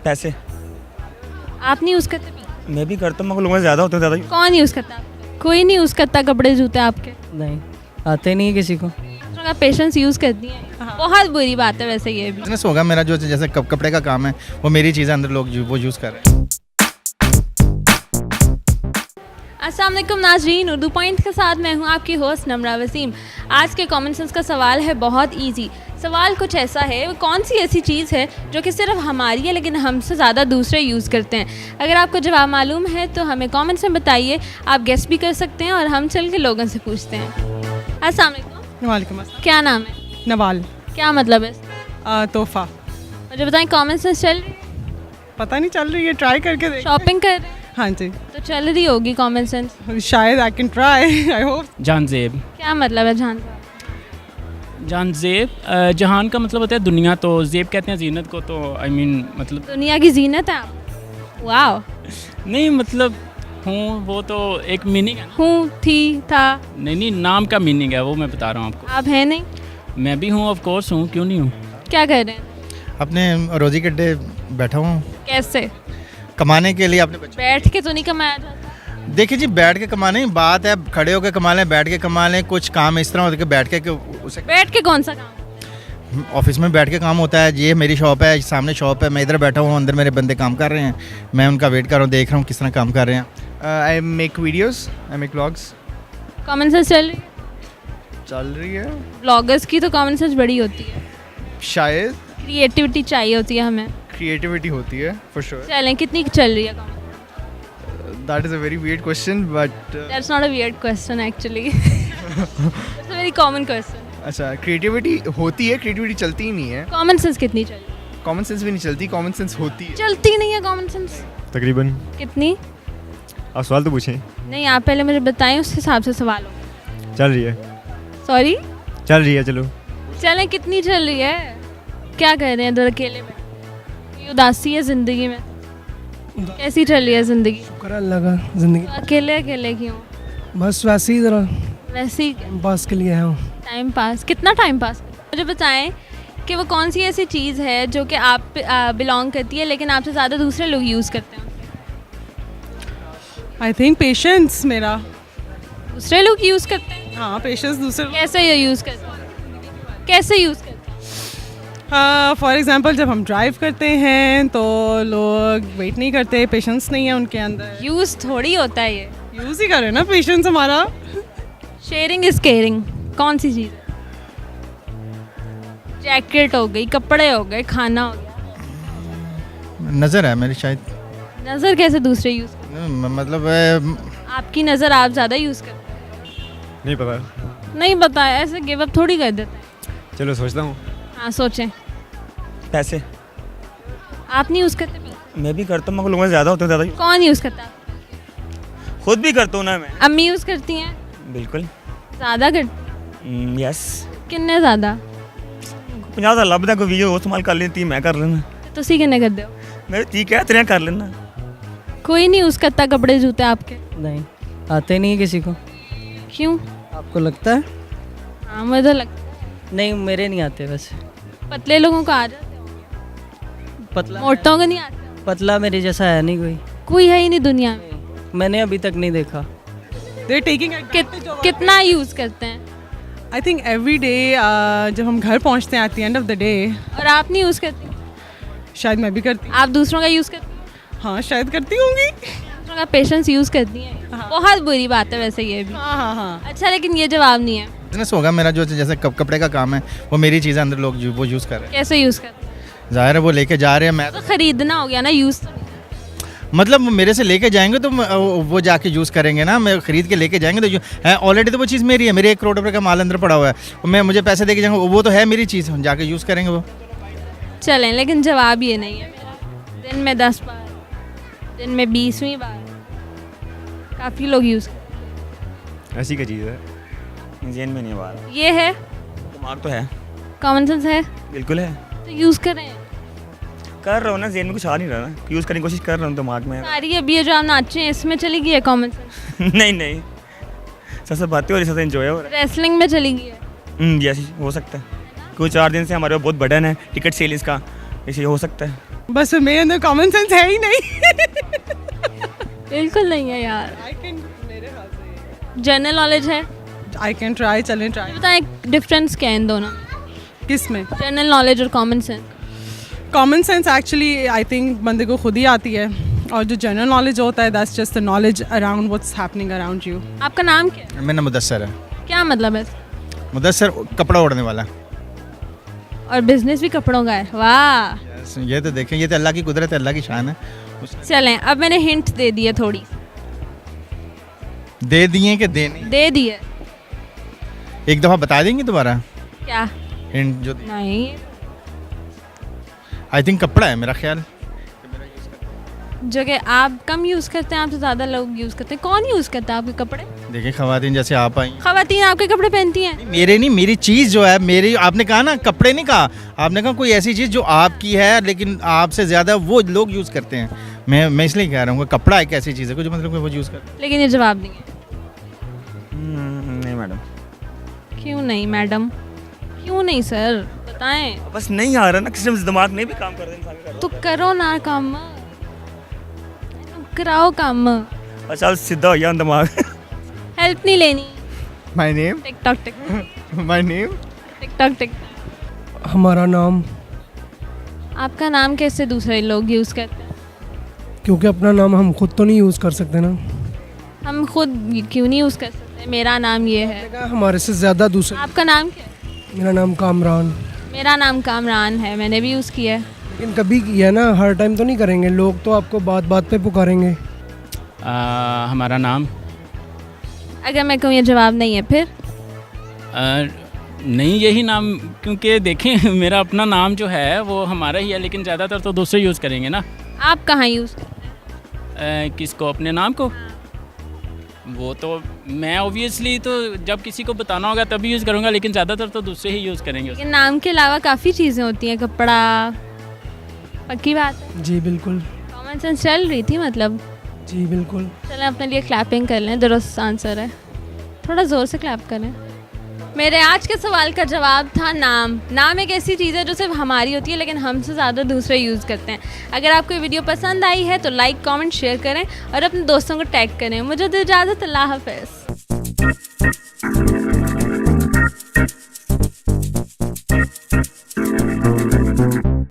पैसे। आप नहीं यूज़ करते? मैं भी करता हूँ मगर लोगों से ज़्यादा होते हैं ज़्यादा। कौन यूज़ करता है? कोई नहीं यूज़ करता कपड़े जूते आपके? नहीं आते नहीं किसी को। दूसरों का पेशेंस यूज़ करती हैं, बहुत बुरी बात है वैसे ये भी। बिजनेस होगा मेरा, जो जैसे कपड़े का काम है वो मेरी चीज़ें अंदर लोग वो यूज़ कर रहे हैं। अस्सलाम वालेकुम नाज़रीन, उर्दू पॉइंट के साथ मैं हूँ आपकी होस्ट नम्रा वसीम। आज के कॉमन सेंस का सवाल है बहुत इजी। सवाल कुछ ऐसा है, वो कौन सी ऐसी चीज़ है जो कि सिर्फ हमारी है लेकिन हमसे ज़्यादा दूसरे यूज़ करते हैं। अगर आपको जवाब मालूम है तो हमें कमेंट्स में बताइए। आप गेस भी कर सकते हैं और हम चल के लोगों से पूछते हैं। अस्सलाम वालेकुम। वालेकुम अस्सलाम। क्या नाम है? नवाल। क्या मतलब है? तोहफा। मुझे बताएं, कॉमन सेंस चल रही है? पता नहीं चल रही है, ट्राई करके देख। शॉपिंग कर रहे हैं हाँ जी, तो चल रही होगी कॉमन सेंस। शायद I can try, I hope. Janzeb. क्या मतलब है जान? जानजेब जहान का मतलब होता है दुनिया, तो जेब कहते हैं जीनत को, तो आई मीन मतलब दुनिया की जीनत है आप? वाह। नहीं मतलब हूँ, वो तो एक मीनिंग है ना। हूँ, थी, था। नहीं नाम का मीनिंग है वो, मैं बता रहा हूँ आपको। आप हैं नहीं? मैं भी हूँ, ऑफ कोर्स हूँ, क्यों नहीं हूँ। क्या कर रहे हैं? अपने रोजी कट्टे बैठा हूँ कैसे? कमाने के लिए। अपने बच्चे बैठ के तो नहीं कमाया जाता। देखिए जी, बैठ के कमाने की बात है, खड़े होकर कमा लें, बैठ के कमा लें। कुछ काम इस तरह होता है कि बैठ के उसे बैठ के कौन सा काम? ऑफिस में बैठ के काम होता है। ये मेरी शॉप है, सामने शॉप है, मैं इधर बैठा हूँ, अंदर मेरे बंदे काम कर रहे हैं, मैं उनका वेट कर रहा हूँ, देख रहा हूँ किस तरह काम कर रहे हैं। I make videos, I make vlogs. Common sense चल रही है? चल रही है ब्लॉगर्स की तो कॉमन सेंस बड़ी होती है, शायद। क्रिएटिविटी चाहिए होती है हमें। क्रिएटिविटी होती है for sure. चलें, कितनी चल रही है? That is a very weird question, but that's not a weird question actually, it's a very common question. अच्छा, क्रिएटिविटी होती है, क्रिएटिविटी चलती ही नहीं है। कॉमन सेंस कितनी चल रही है? कॉमन सेंस भी नहीं चलती, कॉमन सेंस होती है। चलती नहीं है कॉमन सेंस? तकरीबन। कितनी? आप सवाल तो पूछें। नहीं, आप पहले मुझे बताएं, उस हिसाब से सवाल होगा। चल रही है। सॉरी? चल रही है, चलो। चलें, कितनी चल रही है? क्या कह रहे हैं इधर अकेले में? ये उदासी है ज़िंदगी में? कैसी चल रही है ज़िंदगी? शुक्र अल्लाह का, ज़िंदगी अकेले अकेले क्यों? बस वैसे ही ज़रा वैसे ही पास के लिए आया हूँ। Time pass? कितना टाइम पास? मुझे बताएं कि वो कौन सी ऐसी चीज़ है जो कि आप बिलोंग करती है लेकिन आपसे ज़्यादा दूसरे लोग यूज़ करते हैं? आई थिंक पेशेंस मेरा। दूसरे लोग यूज़ करते हैं? हाँ, पेशेंस दूसरे लोग। कैसे ये यूज़ करते हैं? कैसे यूज़ करते हैं? फॉर एग्जांपल जब हम ड्राइव करते हैं तो लोग वेट नहीं करते, पेशेंस नहीं है उनके अंदर। यूज़ थोड़ी होता है ये, यूज़ ही करें ना पेशेंस हमारा। शेयरिंग इज़ केयरिंग कौन सी चीज़ है? जैकेट हो गई, कपड़े हो गए, खाना हो गया। नज़र है मेरी शायद। नज़र कैसे दूसरे यूज़ करते मतलब हैं? आपकी नज़र आप ज़्यादा यूज़ करते हैं? नहीं पता। नहीं पता, ऐसे गिव अप थोड़ी कर देते हैं। चलो सोचता हूँ। हाँ, सोचें। पैसे। आप नहीं यूज़ करते? मैं भी करता हूँ मगर लोगों से ज़्यादा होते हैं ज़्यादा। कौन यूज़ करता है? खुद भी करता हूँ ना मैं। अम्मी यूज़ करती हैं? बिल्कुल। ज़्यादा करती? यस। किन्ने ज़्यादा? 50 साल लभदा कोई वीडियो इस्तेमाल कर लेती, मैं कर लेना। तुसी किन्ने करते हो? मैं ठीक है तेरे कर लेना। कोई नहीं यूज़ करता कपड़े जूते आपके? नहीं आते नहीं किसी को। क्यों? आपको लगता है? हाँ, मुझे तो लगता है। नहीं मेरे नहीं आते वैसे। पतले लोगों को आ जाते हो, पतला मोटों को नहीं आते? पतला मेरे जैसा है नहीं कोई। कोई है ही नहीं दुनिया में। मैंने अभी तक नहीं देखा। दे टेकिंग कितना यूज़ करते हैं? आई थिंक एवरी डे जब हम घर पहुंचते हैं at the end of the day. और आप नहीं यूज़ करती? शायद मैं भी करती। आप दूसरों का यूज़ करती हैं? हाँ, शायद करती होंगी। दूसरों का पेशेंस यूज़ करती हैं? बहुत बुरी बात है वैसे ये भी। हाँ हाँ हाँ। अच्छा, लेकिन ये जवाब नहीं है। बिजनेस होगा मेरा, जो जैसे कपड़े का काम है वो मेरी चीज़ें अंदर लोग वो यूज़ कर रहे हैं। कैसे यूज़ करते हैं? ज़ाहिर है वो लेके जा रहे हैं, मैं तो खरीदना हो गया ना, यूज़ तो नहीं। मतलब मेरे से लेके जाएंगे तो वो जाके यूज़ करेंगे ना। मैं खरीद के लेके जाएंगे तो ऑलरेडी तो वो चीज़ मेरी है, मेरे 1 करोड़ रुपए का माल अंदर पड़ा हुआ है, मैं मुझे पैसे दे के जाएंगे, वो तो है मेरी चीज़, जाके यूज़ करेंगे वो। चलें, लेकिन जवाब ये नहीं है मेरा। दिन में 10 बार, दिन में 20वीं बार काफ़ी लोग यूज़ करते ऐसी क्या चीज़ है? जेन में नहीं आ रहा। हैं। ये है, दिमाग तो है। कॉमन सेंस है बिल्कुल है। तो यूज़ करें। कर रहा हूँ ना, जेन में कुछ आ नहीं रहा ना, यूज़ करने की कोशिश कर रहा हूँ दिमाग में। सारी अभी ये जो आप नाचे हैं इसमें चली गई है कॉमन सेंस? नहीं सबसे बातें हो रही, सबसे एंजॉय हो रहा रेसलिंग में चली गई है? है। यस, हो सकता है। कोई 4 दिन से हमारे पास बहुत बर्डन है टिकट सेलिंग्स का, इसे हो सकता है। बस मेरे अंदर कॉमन सेंस है ही नहीं। बिल्कुल नहीं है यार। जनरल नॉलेज है। आई कैन ट्राई, चलें ट्राई। बताएं डिफरेंस क्या है इन दोनों में, किस में? जनरल नॉलेज और common sense? Common sense actually I think बंदे को खुद ही आती है, और जो जनरल नॉलेज होता है that's just the knowledge around what's happening around you. आपका नाम क्या है? मेरा नाम मुदस्सर है। क्या मतलब है? मुदस्सर कपड़ा ओढ़ने वाला। और बिजनेस भी कपड़ों का है, वाह। ये तो देखें, ये तो अल्लाह की कुदरत है, अल्लाह की शान है। चलें, अब मैंने हिंट दे दी है थोड़ी। दे दिए कि देने? दे दी है। एक दफ़ा बता देंगे दोबारा क्या? हिंट जो? नहीं, आई थिंक कपड़ा है मेरा ख्याल। जो कि आप कम यूज़ करते हैं, आपसे ज़्यादा लोग यूज़ करते हैं। कौन यूज़ करता है आपके कपड़े? देखिए खवातीन जैसे आप आई, खवातीन आपके कपड़े पहनती हैं? मेरे नहीं, मेरी चीज़ जो है मेरी, आपने कहा ना कपड़े नहीं कहा, आपने कहा कोई ऐसी चीज़ जो आपकी है लेकिन आपसे ज़्यादा वो लोग यूज़ करते हैं। मैं इसलिए कह रहा हूँ कि कपड़ा एक ऐसी चीज़ है जो मतलब वो यूज़ करते हैं। लेकिन ये जवाब देंगे। नहीं मैडम। क्यों नहीं मैडम? क्यों नहीं सर, बताएं। बस नहीं आ रहा ना, किसी में दिमाग नहीं भी काम कर रहे इंसान का। तो करो ना काम, कराओ काम। अच्छा सीधा हो गया दिमाग। हेल्प नहीं लेनी। My name? Tick tock tick My name? Tick tock tick. हमारा नाम, आपका नाम कैसे दूसरे लोग यूज़ करते हैं? क्योंकि अपना नाम हम खुद तो नहीं यूज़ कर सकते ना। हम खुद क्यों नहीं यूज़ कर सकते? मेरा नाम ये है। मैंने कहा हमारे से ज़्यादा दूसरे। आपका नाम क्या है? मेरा नाम कामरान। मेरा नाम कामरान है, मैंने भी यूज़ किया है। लेकिन कभी किया ना, हर टाइम तो नहीं करेंगे, लोग तो आपको बात बात पे पुकारेंगे। हमारा नाम अगर मैं कहूँ ये जवाब नहीं है फिर? नहीं, यही नाम, क्योंकि देखें मेरा अपना नाम जो है वो हमारा ही है, लेकिन ज़्यादातर तो दूसरे यूज़ करेंगे ना। आप कहाँ यूज़ करते हैं? किसको? अपने नाम को? वो तो मैं ऑब्वियसली तो जब किसी को बताना होगा तभी यूज़ करूँगा, लेकिन ज़्यादातर तो दूसरे ही यूज़ करेंगे। लेकिन नाम के अलावा काफ़ी चीज़ें होती हैं, कपड़ा। पक्की बात है? जी बिल्कुल। कॉमन सेंस चल रही थी मतलब। जी बिल्कुल। चलें अपने लिए क्लैपिंग कर लें, दुरुस्त आंसर है। थोड़ा ज़ोर से क्लैप करें। मेरे आज के सवाल का जवाब था नाम। नाम एक ऐसी चीज़ है जो सिर्फ हमारी होती है, लेकिन हमसे ज़्यादा दूसरे यूज़ करते हैं। अगर आपको ये वीडियो पसंद आई है तो लाइक, कमेंट, शेयर करें और अपने दोस्तों को टैग करें। मुझे दो इजाज़त, अल्लाह हाफ़िज़।